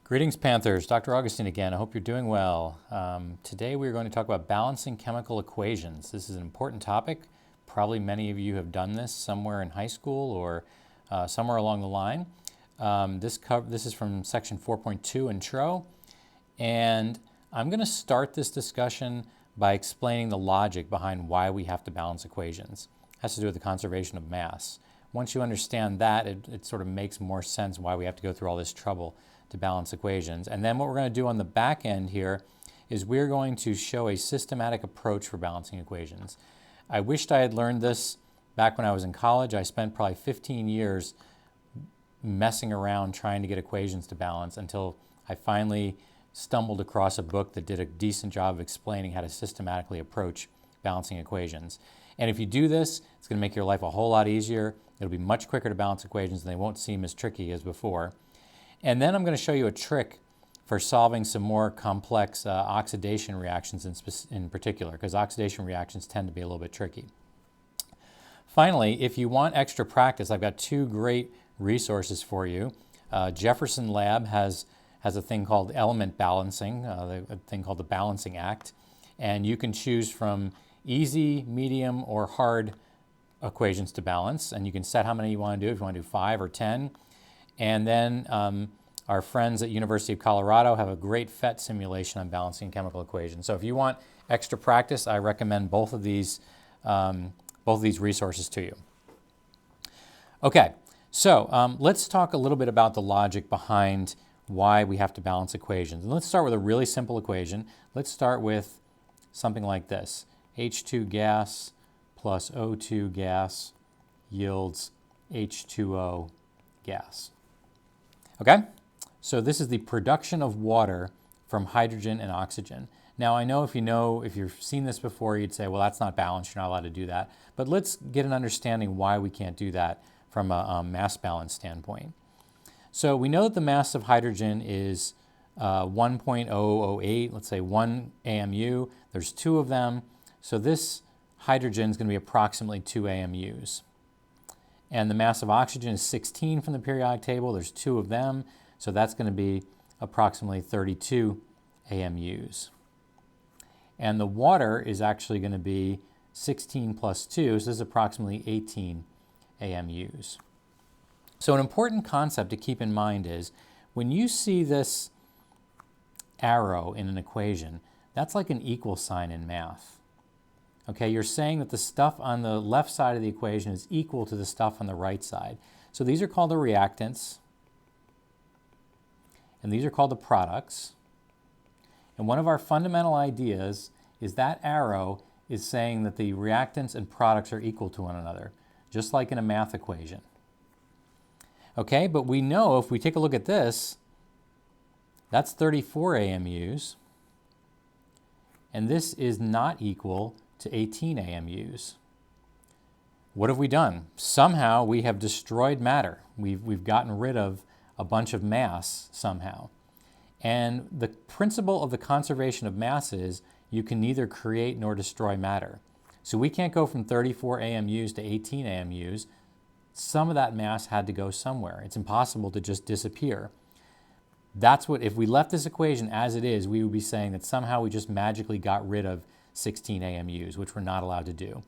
Greetings, Panthers. Dr. Augustine again. I hope you're doing well. Today we're going to talk about balancing chemical equations. This is an important topic. Probably many of you have done this somewhere in high school or somewhere along the line. This is from section 4.2 intro. And I'm going to start this discussion by explaining the logic behind why we have to balance equations. It has to do with the conservation of mass. Once you understand that, it sort of makes more sense why we have to go through all this trouble to balance equations. And then what we're going to do on the back end here is we're going to show a systematic approach for balancing equations. I wished I had learned this back when I was in college. I spent probably 15 years messing around trying to get equations to balance until I finally stumbled across a book that did a decent job of explaining how to systematically approach balancing equations. And if you do this, it's going to make your life a whole lot easier. It'll be much quicker to balance equations and they won't seem as tricky as before. And then I'm going to show you a trick for solving some more complex oxidation reactions in particular, because oxidation reactions tend to be a little bit tricky. Finally, if you want extra practice, I've got two great resources for you. Jefferson Lab has a thing called element balancing, a thing called the Balancing Act, and you can choose from easy, medium, or hard equations to balance, and you can set how many you want to do, if you want to do 5 or 10. And then our friends at University of Colorado have a great PhET simulation on balancing chemical equations. So if you want extra practice, I recommend both of these resources to you. Okay, so let's talk a little bit about the logic behind why we have to balance equations. And let's start with a really simple equation. Let's start with something like this. H2 gas plus O2 gas yields H2O gas. Okay, so this is the production of water from hydrogen and oxygen. Now I know if you've seen this before, you'd say, well, that's not balanced, you're not allowed to do that. But let's get an understanding why we can't do that from a mass balance standpoint. So we know that the mass of hydrogen is 1.008, let's say 1 AMU. There's 2 of them, so this hydrogen is going to be approximately 2 AMUs. And the mass of oxygen is 16 from the periodic table. There's 2 of them, so that's going to be approximately 32 AMUs. And the water is actually going to be 16 plus 2, so this is approximately 18 AMUs. So an important concept to keep in mind is when you see this arrow in an equation, that's like an equal sign in math. Okay, you're saying that the stuff on the left side of the equation is equal to the stuff on the right side. So these are called the reactants, and these are called the products. And one of our fundamental ideas is that arrow is saying that the reactants and products are equal to one another, just like in a math equation. Okay, but we know if we take a look at this, that's 34 AMUs, and this is not equal to 18 AMUs. What have we done? Somehow we have destroyed matter. We've gotten rid of a bunch of mass somehow. And the principle of the conservation of mass is you can neither create nor destroy matter. So we can't go from 34 AMUs to 18 AMUs. Some of that mass had to go somewhere. It's impossible to just disappear. That's what, if we left this equation as it is, we would be saying that somehow we just magically got rid of 16 AMUs, which we're not allowed to do.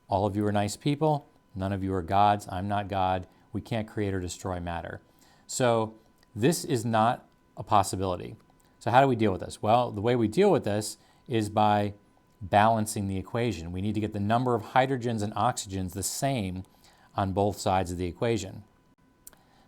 All of you are nice people. None of you are gods. I'm not God. We can't create or destroy matter. So this is not a possibility. So how do we deal with this? Well, the way we deal with this is by balancing the equation. We need to get the number of hydrogens and oxygens the same on both sides of the equation.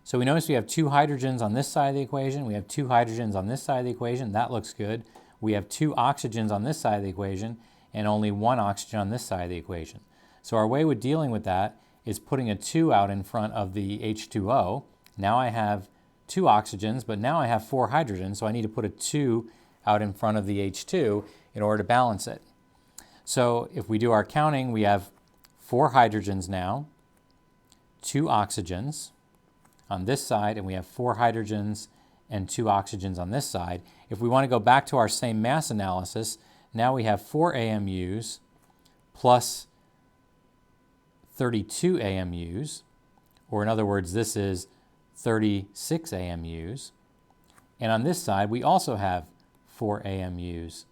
So we notice we have 2 hydrogens on this side of the equation. We have 2 hydrogens on this side of the equation. That looks good. We have 2 oxygens on this side of the equation and only 1 oxygen on this side of the equation. So our way with dealing with that is putting a 2 out in front of the H2O. Now I have 2 oxygens, but now I have 4 hydrogens, so I need to put a 2 out in front of the H2 in order to balance it. So if we do our counting, we have 4 hydrogens now, 2 oxygens on this side, and we have 4 hydrogens and 2 oxygens on this side. If we want to go back to our same mass analysis, now we have 4 AMUs plus 32 AMUs, or in other words, this is 36 AMUs. And on this side, we also have 4 AMUs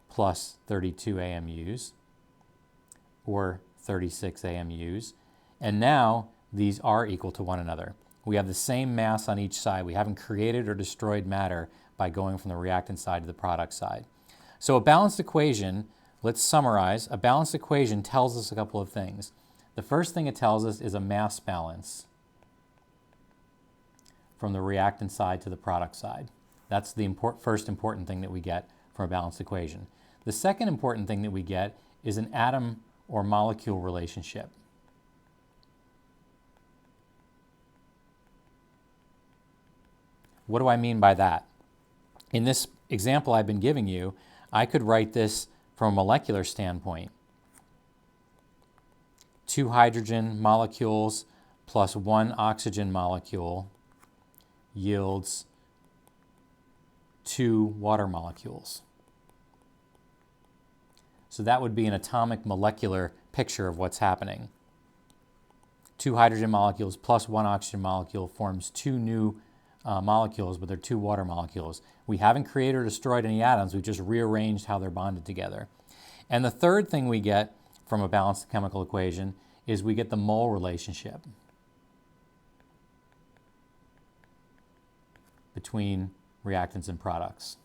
plus 32 AMUs, or 36 AMUs. And now these are equal to one another. We have the same mass on each side. We haven't created or destroyed matter by going from the reactant side to the product side. So a balanced equation, let's summarize. A balanced equation tells us a couple of things. The first thing it tells us is a mass balance from the reactant side to the product side. That's the first important thing that we get from a balanced equation. The second important thing that we get is an atom or molecule relationship. What do I mean by that? In this example I've been giving you, I could write this from a molecular standpoint. 2 hydrogen molecules plus 1 oxygen molecule yields 2 water molecules. So that would be an atomic molecular picture of what's happening. 2 hydrogen molecules plus 1 oxygen molecule forms 2 new molecules, but they're 2 water molecules. We haven't created or destroyed any atoms, we've just rearranged how they're bonded together. And the third thing we get from a balanced chemical equation is we get the mole relationship between reactants and products.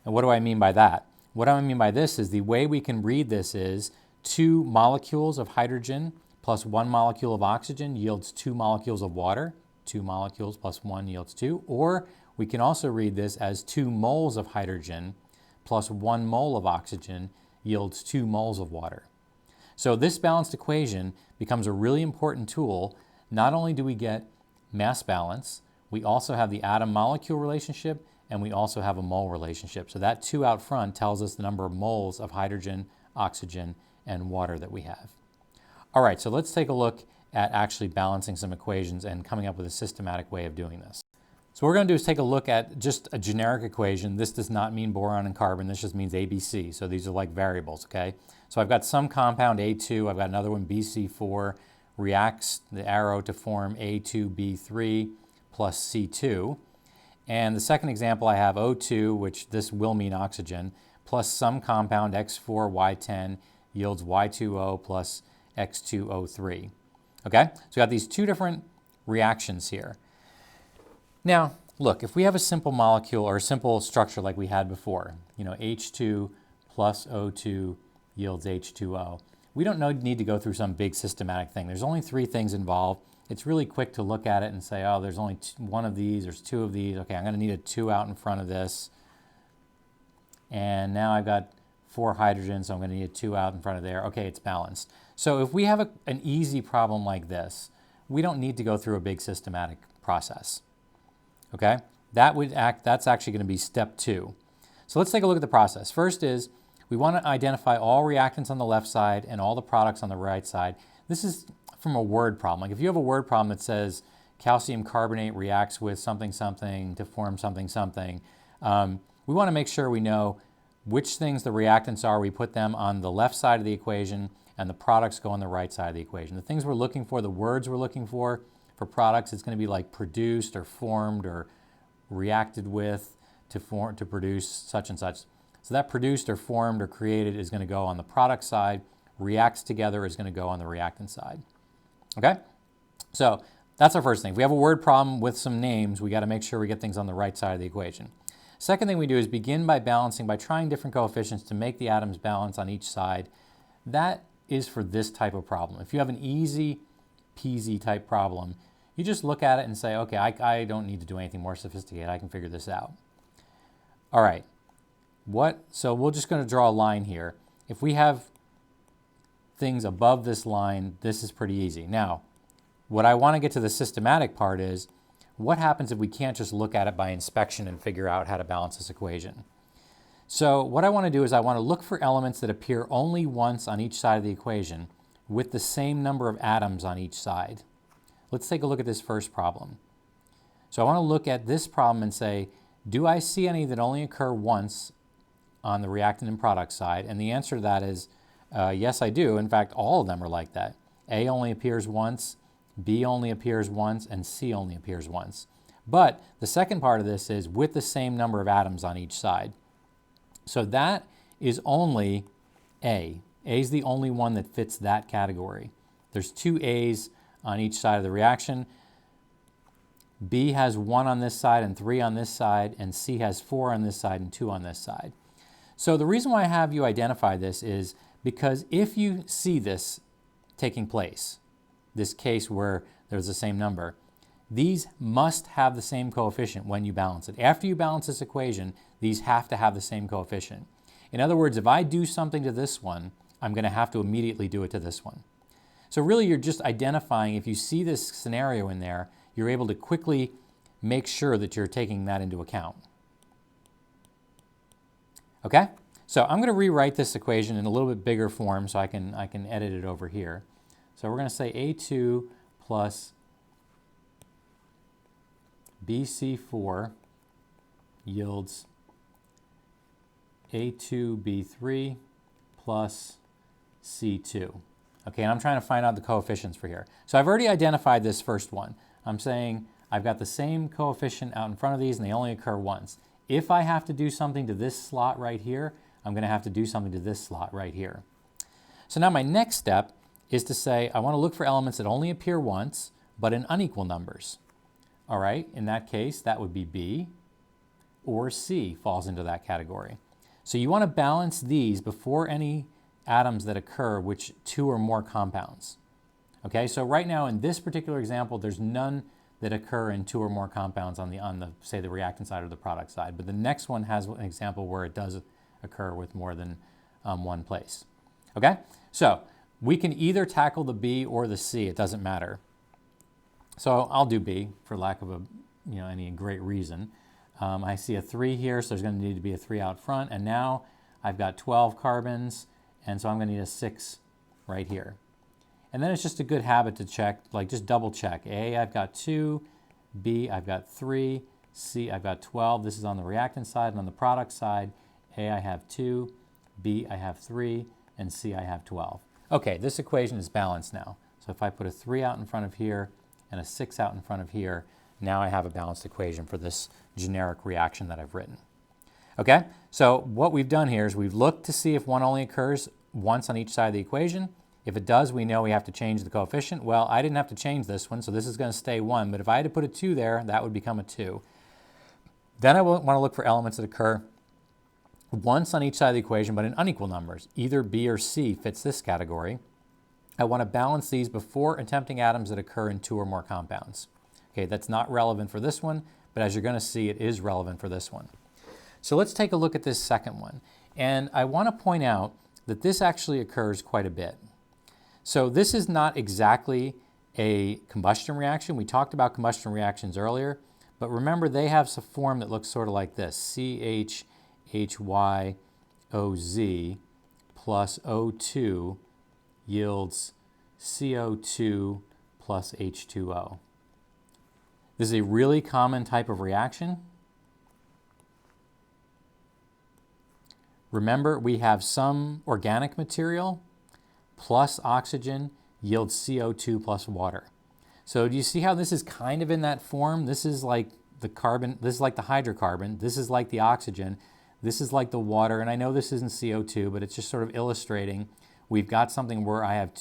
And what do I mean by that? What I mean by this is the way we can read this is 2 molecules of hydrogen plus 1 molecule of oxygen yields 2 molecules of water. 2 molecules plus 1 yields 2. Or we can also read this as 2 moles of hydrogen plus 1 mole of oxygen yields 2 moles of water. So this balanced equation becomes a really important tool. Not only do we get mass balance, we also have the atom-molecule relationship, and we also have a mole relationship. So that 2 out front tells us the number of moles of hydrogen, oxygen, and water that we have. All right, so let's take a look at actually balancing some equations and coming up with a systematic way of doing this. So what we're going to do is take a look at just a generic equation. This does not mean boron and carbon. This just means ABC. So these are like variables, okay? So I've got some compound A2. I've got another one, BC4, reacts the arrow to form A2B3 plus C2. And the second example I have O2, which this will mean oxygen, plus some compound X4Y10 yields Y2O plus X2O3. Okay? So we got these 2 different reactions here. Now, look, if we have a simple molecule or a simple structure like we had before, H2 plus O2 yields H2O, we don't need to go through some big systematic thing. There's only 3 things involved. It's really quick to look at it and say, oh, there's only 1 of these, there's 2 of these. Okay, I'm going to need a 2 out in front of this. And now I've got 4 hydrogens, so I'm going to need a 2 out in front of there. Okay, it's balanced. So if we have an easy problem like this, we don't need to go through a big systematic process. Okay? That's actually going to be step 2. So let's take a look at the process. First is we want to identify all reactants on the left side and all the products on the right side. This is from a word problem. Like if you have a word problem that says calcium carbonate reacts with something something to form something something, we want to make sure we know which things the reactants are. We put them on the left side of the equation and the products go on the right side of the equation. The things we're looking for, the words we're looking for products, it's going to be like produced or formed or reacted with to produce such and such. So that produced or formed or created is going to go on the product side. Reacts together is going to go on the reactant side. Okay? So that's our first thing. If we have a word problem with some names, we got to make sure we get things on the right side of the equation. Second thing we do is begin by balancing, by trying different coefficients to make the atoms balance on each side. That is for this type of problem. If you have an easy peasy type problem, you just look at it and say, okay, I don't need to do anything more sophisticated. I can figure this out. All right. So we're just going to draw a line here. If we have things above this line, this is pretty easy. Now, what I want to get to the systematic part is, what happens if we can't just look at it by inspection and figure out how to balance this equation? So what I want to do is I want to look for elements that appear only once on each side of the equation with the same number of atoms on each side. Let's take a look at this first problem. So I want to look at this problem and say, do I see any that only occur once on the reactant and product side? And the answer to that is yes, I do. In fact, all of them are like that. A only appears once, B only appears once, and C only appears once. But the second part of this is with the same number of atoms on each side. So that is only A. A is the only one that fits that category. There's two A's on each side of the reaction. B has 1 on this side and 3 on this side, and C has 4 on this side and 2 on this side. So the reason why I have you identify this is because if you see this taking place, this case where there's the same number, these must have the same coefficient when you balance it. After you balance this equation, these have to have the same coefficient. In other words, if I do something to this one, I'm going to have to immediately do it to this one. So really you're just identifying, if you see this scenario in there, you're able to quickly make sure that you're taking that into account. Okay? So I'm going to rewrite this equation in a little bit bigger form so I can edit it over here. So we're going to say A2 plus BC4 yields A2B3 plus C2. Okay, and I'm trying to find out the coefficients for here. So I've already identified this first one. I'm saying I've got the same coefficient out in front of these and they only occur once. If I have to do something to this slot right here, I'm going to have to do something to this slot right here. So now my next step is to say I want to look for elements that only appear once, but in unequal numbers. All right, in that case, that would be B, or C falls into that category. So you want to balance these before any atoms that occur which 2 or more compounds. Okay, so right now in this particular example, there's none that occur in 2 or more compounds on the say the reactant side or the product side. But the next one has an example where it does occur with more than one place. Okay, so we can either tackle the B or the C. It doesn't matter. So I'll do B for lack of any great reason. I see a 3 here, so there's going to need to be a 3 out front. And now I've got 12 carbons, and so I'm going to need a 6 right here. And then it's just a good habit to check, like just double check. A, I've got 2. B, I've got 3. C, I've got 12. This is on the reactant side, and on the product side, A, I have 2. B, I have 3. And C, I have 12. Okay, this equation is balanced now. So if I put a 3 out in front of here and a 6 out in front of here, now I have a balanced equation for this generic reaction that I've written. Okay, so what we've done here is we've looked to see if one only occurs once on each side of the equation. If it does, we know we have to change the coefficient. Well, I didn't have to change this one, so this is going to stay 1. But if I had to put a 2 there, that would become a 2. Then I want to look for elements that occur once on each side of the equation, but in unequal numbers. Either B or C fits this category. I want to balance these before attempting atoms that occur in 2 or more compounds. Okay, that's not relevant for this one, but as you're going to see, it is relevant for this one. So let's take a look at this second one. And I want to point out that this actually occurs quite a bit. So this is not exactly a combustion reaction. We talked about combustion reactions earlier, but remember they have a form that looks sort of like this, CHHYOZ plus O2 yields CO2 plus H2O. This is a really common type of reaction. Remember, we have some organic material plus oxygen yields CO2 plus water. So do you see how this is kind of in that form? This is like the carbon, this is like the hydrocarbon, this is like the oxygen, this is like the water, and I know this isn't CO2, but it's just sort of illustrating we've got something where I have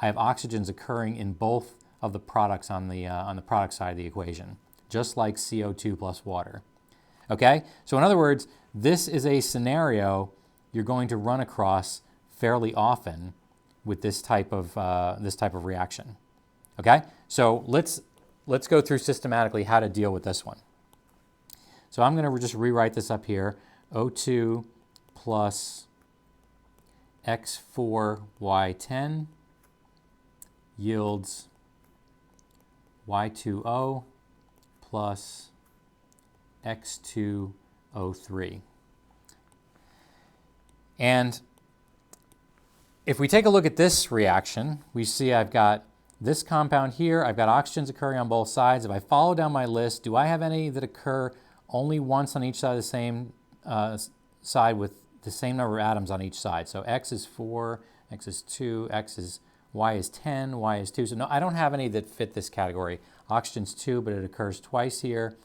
oxygens occurring in both of the products on the product side of the equation, just like CO2 plus water. Okay, so in other words, this is a scenario you're going to run across fairly often with this type of reaction. Okay, so let's go through systematically how to deal with this one. So I'm going to just rewrite this up here. O2 plus X4Y10 yields Y2O plus X2O3. And if we take a look at this reaction, we see I've got this compound here, I've got oxygens occurring on both sides. If I follow down my list, do I have any that occur only once on each side of the same side with the same number of atoms on each side? So X is 4, X is 2, X is Y is 10, Y is 2. So no, I don't have any that fit this category. Oxygen's 2, but it occurs twice here.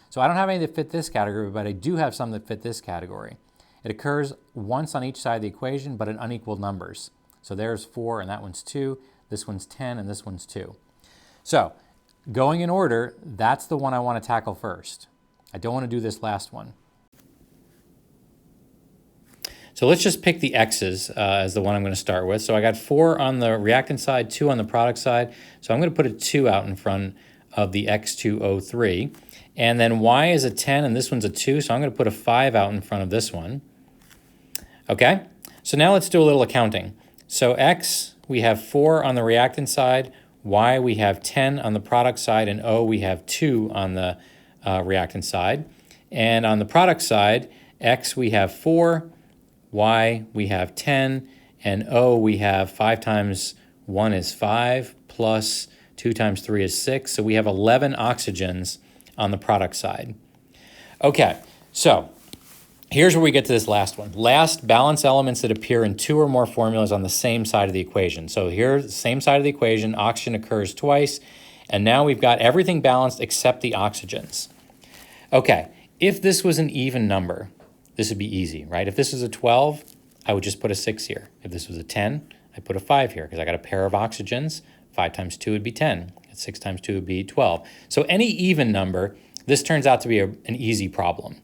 So I don't have any that fit this category, but I do have some that fit this category. It occurs once on each side of the equation, but in unequal numbers. So there's 4, and that one's 2. This one's 10, and this one's 2. So going in order, that's the one I want to tackle first. I don't want to do this last one. So let's just pick the X's as the one I'm going to start with. So I got 4 on the reactant side, 2 on the product side. So I'm going to put a 2 out in front of the X2O3. And then Y is a 10 and this one's a 2. So I'm going to put a 5 out in front of this one. Okay, so now let's do a little accounting. So X, we have 4 on the reactant side. Y, we have 10 on the product side. And O, we have 2 on the reactant side. And on the product side, X, we have 4. Y, we have 10, and O, we have 5 times 1 is 5, plus 2 times 3 is 6. So we have 11 oxygens on the product side. Okay, so here's where we get to this last one. Last, balance elements that appear in 2 or more formulas on the same side of the equation. So here, the same side of the equation, oxygen occurs twice, and now we've got everything balanced except the oxygens. Okay, if this was an even number, this would be easy, right? If this was a 12, I would just put a 6 here. If this was a 10, I put a 5 here because I got a pair of oxygens. 5 times 2 would be 10. 6 times 2 would be 12. So any even number, this turns out to be an easy problem.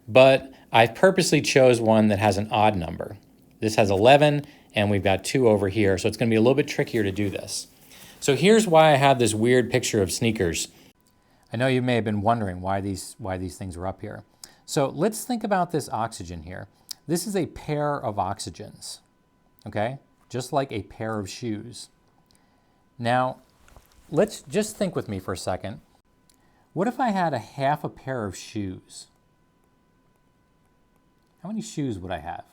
But I purposely chose one that has an odd number. This has 11, and we've got 2 over here, so it's going to be a little bit trickier to do this. So here's why I have this weird picture of sneakers. I know you may have been wondering why these things were up here. So let's think about this oxygen here. This is a pair of oxygens, okay? Just like a pair of shoes. Now, let's just think with me for a second. What if I had a half a pair of shoes? How many shoes would I have?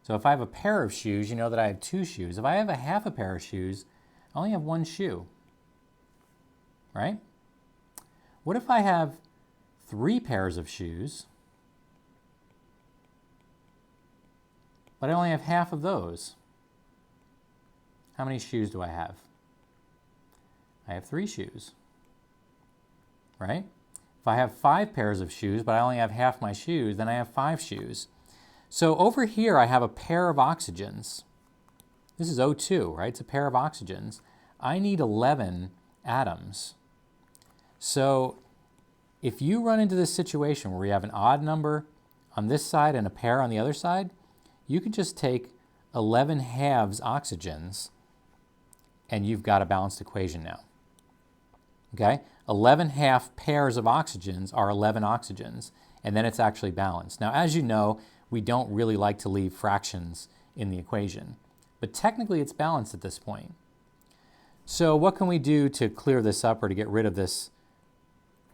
So if I have a pair of shoes, you know that I have 2 shoes. If I have a half a pair of shoes, I only have 1 shoe, right? What if I have 3 pairs of shoes, but I only have half of those? How many shoes do I have? I have 3 shoes, right? If I have 5 pairs of shoes, but I only have half my shoes, then I have 5 shoes. So over here, I have a pair of oxygens. This is O2, right? It's a pair of oxygens. I need 11 atoms. So if you run into this situation where we have an odd number on this side and a pair on the other side, you could just take 11 halves oxygens and you've got a balanced equation now. Okay? 11 half pairs of oxygens are 11 oxygens, and then it's actually balanced. Now, as you know, we don't really like to leave fractions in the equation, but technically it's balanced at this point. So what can we do to clear this up or to get rid of this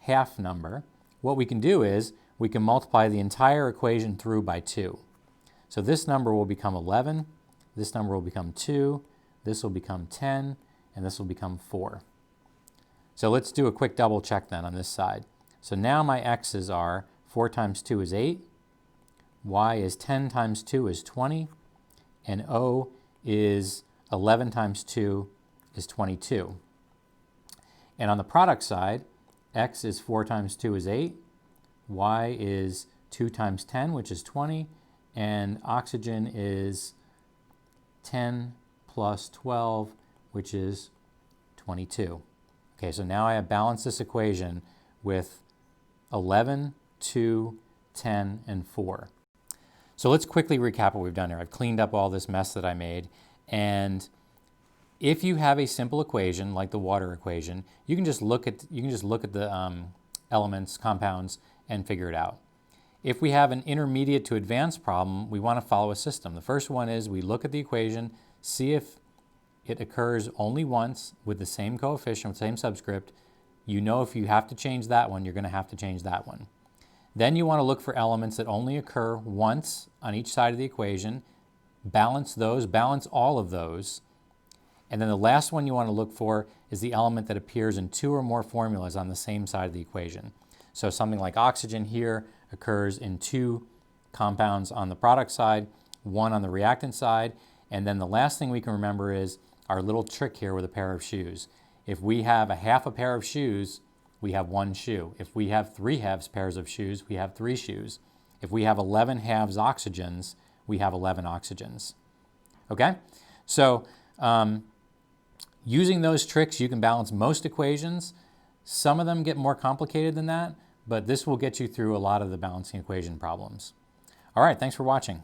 half number? What we can do is we can multiply the entire equation through by 2. So this number will become 11, this number will become 2, this will become 10, and this will become 4. So let's do a quick double check then on this side. So now my x's are 4 times 2 is 8, y is 10 times 2 is 20, and O is 11 times 2 is 22. And on the product side, x is 4 times 2 is 8, y is 2 times 10, which is 20, and oxygen is 10 plus 12, which is 22. Okay, so now I have balanced this equation with 11, 2, 10, and 4. So let's quickly recap what we've done here. I've cleaned up all this mess that I made, and if you have a simple equation like the water equation, you can just look at the elements, compounds, and figure it out. If we have an intermediate to advanced problem, we want to follow a system. The first one is we look at the equation, see if it occurs only once with the same coefficient, with the same subscript. You know if you have to change that one, you're going to have to change that one. Then you want to look for elements that only occur once on each side of the equation, balance those, balance all of those. And then the last one you want to look for is the element that appears in 2 or more formulas on the same side of the equation. So something like oxygen here occurs in 2 compounds on the product side, 1 on the reactant side. And then the last thing we can remember is our little trick here with a pair of shoes. If we have a half a pair of shoes, we have one shoe. If we have 3 halves pairs of shoes, we have 3 shoes. If we have 11 halves oxygens, we have 11 oxygens. Okay? So using those tricks, you can balance most equations. Some of them get more complicated than that, but this will get you through a lot of the balancing equation problems. All right, thanks for watching.